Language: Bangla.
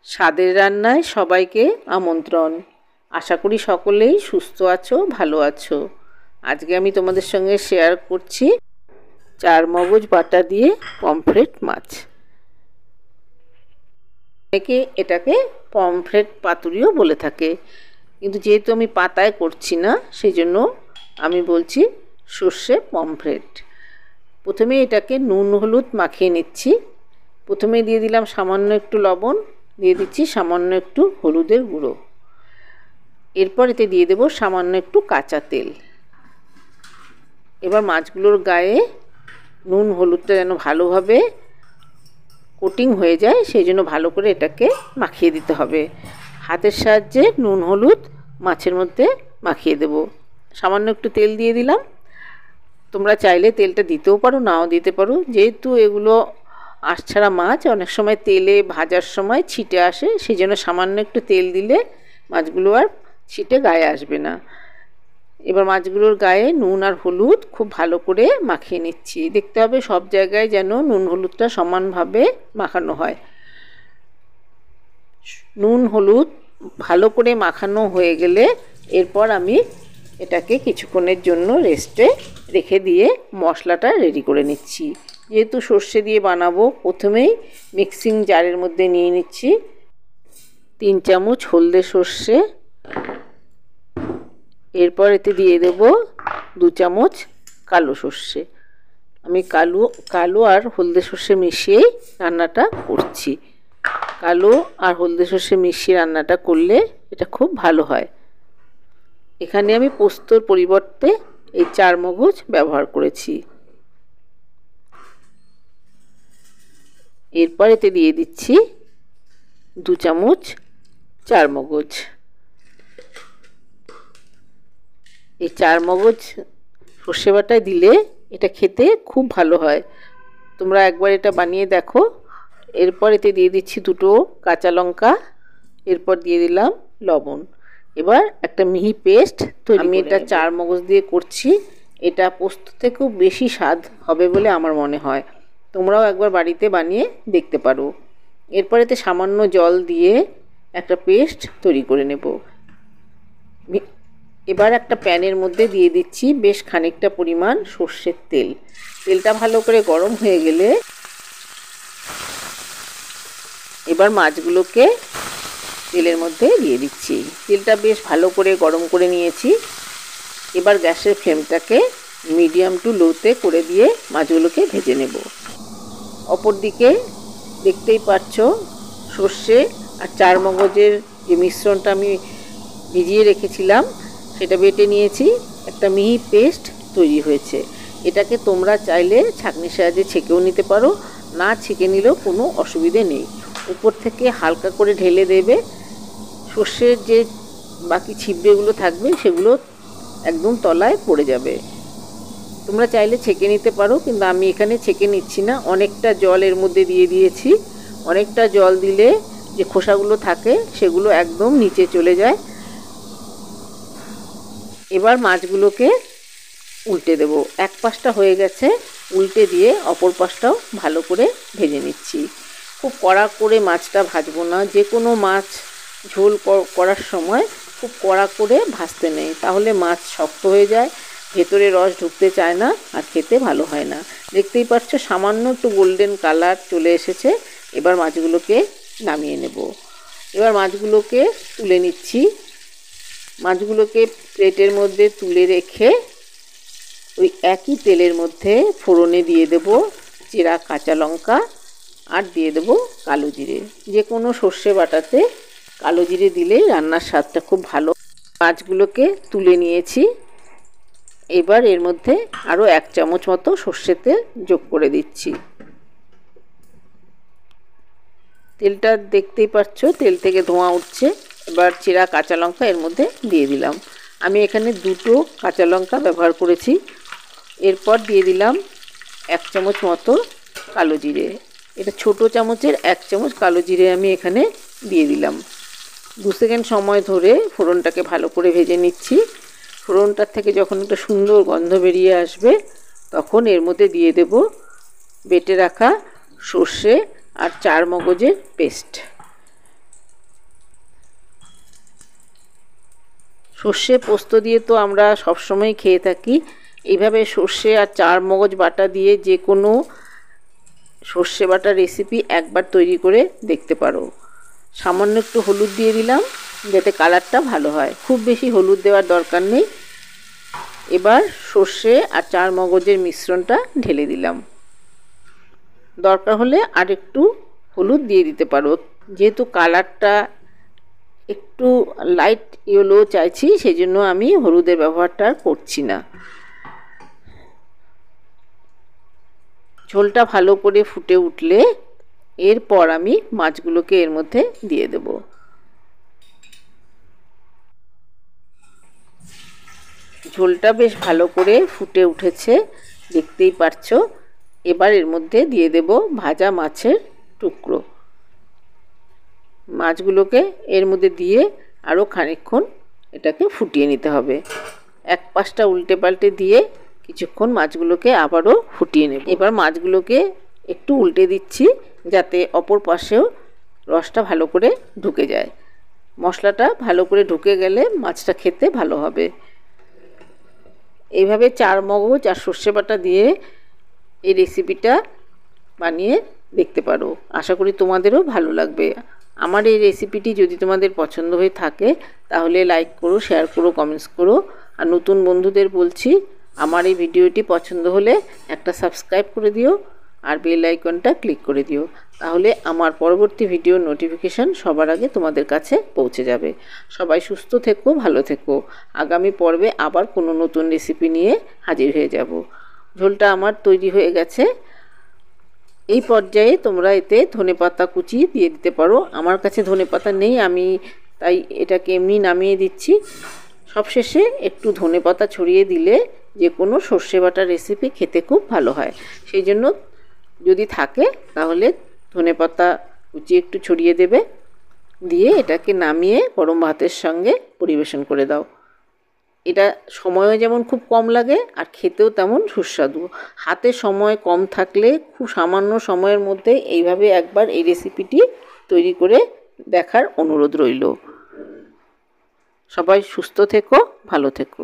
স্বাদের রান্নায় সবাইকে আমন্ত্রণ। আশা করি সকলেই সুস্থ আছো, ভালো আছো। আজকে আমি তোমাদের সঙ্গে শেয়ার করছি চার মগজ বাটা দিয়ে পমফ্রেট মাছ। অনেকে এটাকে পমফ্রেট পাতুরিও বলে থাকে, কিন্তু যেহেতু আমি পাতায় করছি না, সেই জন্য আমি বলছি সর্ষে পমফ্রেট। প্রথমে এটাকে নুন হলুদ মাখিয়ে নিচ্ছি। প্রথমে দিয়ে দিলাম সামান্য একটু লবণ, দিয়ে দিচ্ছি সামান্য একটু হলুদের গুঁড়ো। এরপর এতে দিয়ে দেব সামান্য একটু কাঁচা তেল। এবার মাছগুলোর গায়ে নুন হলুদটা যেন ভালোভাবে কোটিং হয়ে যায়, সেই জন্য ভালো করে এটাকে মাখিয়ে দিতে হবে। হাতের সাহায্যে নুন হলুদ মাছের মধ্যে মাখিয়ে দেব। সামান্য একটু তেল দিয়ে দিলাম। তোমরা চাইলে তেলটা দিতেও পারো, নাও দিতে পারো। যেহেতু এগুলো আঁশছাড়া মাছ, অনেক সময় তেলে ভাজার সময় ছিটে আসে, সেই জন্য সামান্য একটু তেল দিলে মাছগুলো আর ছিটে গায়ে আসবে না। এবার মাছগুলোর গায়ে নুন আর হলুদ খুব ভালো করে মাখিয়ে নিচ্ছি। দেখতে হবে সব জায়গায় যেন নুন হলুদটা সমানভাবে মাখানো হয়। নুন হলুদ ভালো করে মাখানো হয়ে গেলে এরপর আমি এটাকে কিছুক্ষণের জন্য রেস্টে রেখে দিয়ে মশলাটা রেডি করে নিচ্ছি। যেহেতু সর্ষে দিয়ে বানাবো, প্রথমেই মিক্সিং জারের মধ্যে নিয়ে নিচ্ছি 3 চামচ হলদে সর্ষে। এরপর এতে দিয়ে দেব 2 চামচ কালো সর্ষে। আমি কালো আর হলদে সর্ষে মিশিয়েই রান্নাটা করছি। কালো আর হলদে সর্ষে মিশিয়ে রান্নাটা করলে এটা খুব ভালো হয়। এখানে আমি পোস্তর পরিবর্তে এই চার মগজ ব্যবহার করেছি। এরপর এতে দিয়ে দিচ্ছি 2 চামচ চার মগজ। এই চার মগজ সর্ষে বাটায় দিলে এটা খেতে খুব ভালো হয়। তোমরা একবার এটা বানিয়ে দেখো। এরপর এতে দিয়ে দিচ্ছি 2টো কাঁচা লঙ্কা। এরপর দিয়ে দিলাম লবণ। এবার একটা মিহি পেস্ট তৈরি। আমি এটা চার মগজ দিয়ে করছি। এটা পোস্ত থেকেও বেশি স্বাদ হবে বলে আমার মনে হয়। তোমরাও একবার বাড়িতে বানিয়ে দেখতে পারো। এরপর এতে সামান্য জল দিয়ে একটা পেস্ট তৈরি করে নেব। এবার একটা প্যানের মধ্যে দিয়ে দিচ্ছি বেশ খানিকটা পরিমাণ সর্ষের তেল। তেলটা ভালো করে গরম হয়ে গেলে এবার মাছগুলোকে তেলের মধ্যে দিয়ে দিচ্ছি। তেলটা বেশ ভালো করে গরম করে নিয়েছি। এবার গ্যাসের ফ্লেমটাকে মিডিয়াম টু লোতে করে দিয়ে মাছগুলোকে ভেজে নেব। অপরদিকে দেখতেই পাচ্ছ সর্ষে আর চার মগজের যে মিশ্রণটা আমি ভিজিয়ে রেখেছিলাম সেটা বেটে নিয়েছি। একটা মিহি পেস্ট তৈরি হয়েছে। এটাকে তোমরা চাইলে ছাঁকনির সাহায্যে ছেঁকেও নিতে পারো, না ছেঁকে নিলেও কোনো অসুবিধে নেই। উপর থেকে হালকা করে ঢেলে দেবে। সর্ষের যে বাকি ছিবড়েগুলো থাকবে সেগুলো একদম তলায় পড়ে যাবে। তোমরা চাইলে ছেঁকে নিতে পারো, কিন্তু আমি এখানে ছেঁকে নিচ্ছি না। অনেকটা জল এর মধ্যে দিয়ে দিয়েছি। অনেকটা জল দিলে যে খোসাগুলো থাকে সেগুলো একদম নিচে চলে যায়। এবার মাছগুলোকে উল্টে দেব। এক পাশটা হয়ে গেছে, উল্টে দিয়ে অপর পাশটাও ভালো করে ভেজে নিচ্ছি। খুব কড়া করে মাছটা ভাজবো না। যে কোনো মাছ ঝোল করার সময় খুব কড়া করে ভাজতে নেই, তাহলে মাছ শক্ত হয়ে যায়, ভেতরে রস ঢুকতে চায় না, আর খেতে ভালো হয় না। দেখতেই পাচ্ছ সামান্য একটু গোল্ডেন কালার চলে এসেছে। এবার মাছগুলোকে নামিয়ে নেব। এবার মাছগুলোকে তুলে নিচ্ছি। মাছগুলোকে প্লেটের মধ্যে তুলে রেখে ওই একই তেলের মধ্যে ফোড়নে দিয়ে দেব চেরা কাঁচা লঙ্কা আর দিয়ে দেব কালো জিরে। যে কোনো সর্ষে বাটাতে কালো জিরে দিলে রান্নার স্বাদটা খুব ভালো। মাছগুলোকে তুলে নিয়েছি। এবার এর মধ্যে আরও 1 চামচ মতো সর্ষের তেল যোগ করে দিচ্ছি। তেলটা দেখতেই পাচ্ছ তেল থেকে ধোঁয়া উঠছে। এবার চেরা কাঁচা লঙ্কা এর মধ্যে দিয়ে দিলাম। আমি এখানে 2টো কাঁচা লঙ্কা ব্যবহার করেছি। এরপর দিয়ে দিলাম 1 চামচ মতো কালো জিরে। এটা ছোটো চামচের 1 চামচ কালো জিরে আমি এখানে দিয়ে দিলাম। 2 সেকেন্ড সময় ধরে ফোড়নটাকে ভালো করে ভেজে নিচ্ছি। ফোড়নটার থেকে যখন একটা সুন্দর গন্ধ বেরিয়ে আসবে তখন এর মধ্যে দিয়ে দেব বেটে রাখা সর্ষে আর চার মগজের পেস্ট। সর্ষে পোস্ত দিয়ে তো আমরা সবসময় খেয়ে থাকি। এইভাবে সর্ষে আর চার মগজ বাটা দিয়ে যে কোনো সর্ষে বাটা রেসিপি একবার তৈরি করে দেখতে পারো। সামান্য একটু হলুদ দিয়ে দিলাম যাতে কালারটা ভালো হয়, খুব বেশি হলুদ দেওয়ার দরকার নেই। এবার সর্ষে আর চার মগজের মিশ্রণটা ঢেলে দিলাম। দরকার হলে আর একটু হলুদ দিয়ে দিতে পারো, যেহেতু কালারটা একটু লাইট ইয়েলো চাইছি সেই জন্য আমি হলুদের ব্যবহারটা করছি না। ঝোলটা ভালো করে ফুটে উঠলে এরপর আমি মাছগুলোকে এর মধ্যে দিয়ে দেব। ঝোলটা বেশ ভালো করে ফুটে উঠেছে, দেখতেই পারছো। এবার এর মধ্যে দিয়ে দেব ভাজা মাছের টুকরো। মাছগুলোকে এর মধ্যে দিয়ে আরও খানিকক্ষণ এটাকে ফুটিয়ে নিতে হবে। এক পাশটা উল্টে পাল্টে দিয়ে কিছুক্ষণ মাছগুলোকে আবারও ফুটিয়ে নেব। এবার মাছগুলোকে একটু উল্টে দিচ্ছি যাতে অপর পাশেও রসটা ভালো করে ঢুকে যায়। মশলাটা ভালো করে ঢুকে গেলে মাছটা খেতে ভালো হবে। এইভাবে চার মগজ আর সর্ষে বাটা দিয়ে এই রেসিপিটা বানিয়ে দেখতে পারো, আশা করি তোমাদেরও ভালো লাগবে। আমার এই রেসিপিটি যদি তোমাদের পছন্দ হয়ে থাকে তাহলে লাইক করো, শেয়ার করো, কমেন্টস করো। আর নতুন বন্ধুদের বলছি আমার এই ভিডিওটি পছন্দ হলে একটা সাবস্ক্রাইব করে দিও আর বেল আইকনটা ক্লিক করে দিও, তাহলে আমার পরবর্তী ভিডিওর নোটিফিকেশান সবার আগে তোমাদের কাছে পৌঁছে যাবে। সবাই সুস্থ থেকো, ভালো থেকো। আগামী পর্বে আবার কোনো নতুন রেসিপি নিয়ে হাজির হয়ে যাব। ঝোলটা আমার তৈরি হয়ে গেছে। এই পর্যায়ে তোমরা এতে ধনেপাতা কুচি দিয়ে দিতে পারো। আমার কাছে ধনেপাতা নেই, আমি তাই এটাকে এমনি নামিয়ে দিচ্ছি। সবশেষে একটু ধনেপাতা ছড়িয়ে দিলে যে কোনো সর্ষে বাটা রেসিপি খেতে খুব ভালো হয়। সেই জন্য যদি থাকে তাহলে ধনেপাতা কুচি একটু ছড়িয়ে দেবে, দিয়ে এটাকে নামিয়ে গরম ভাতের সঙ্গে পরিবেশন করে দাও। এটা সময়ও যেমন খুব কম লাগে আর খেতেও তেমন সুস্বাদু। হাতে সময় কম থাকলে খুব সামান্য সময়ের মধ্যে এইভাবে একবার এই রেসিপিটি তৈরি করে দেখার অনুরোধ রইল। সবাই সুস্থ থেকো, ভালো থেকো।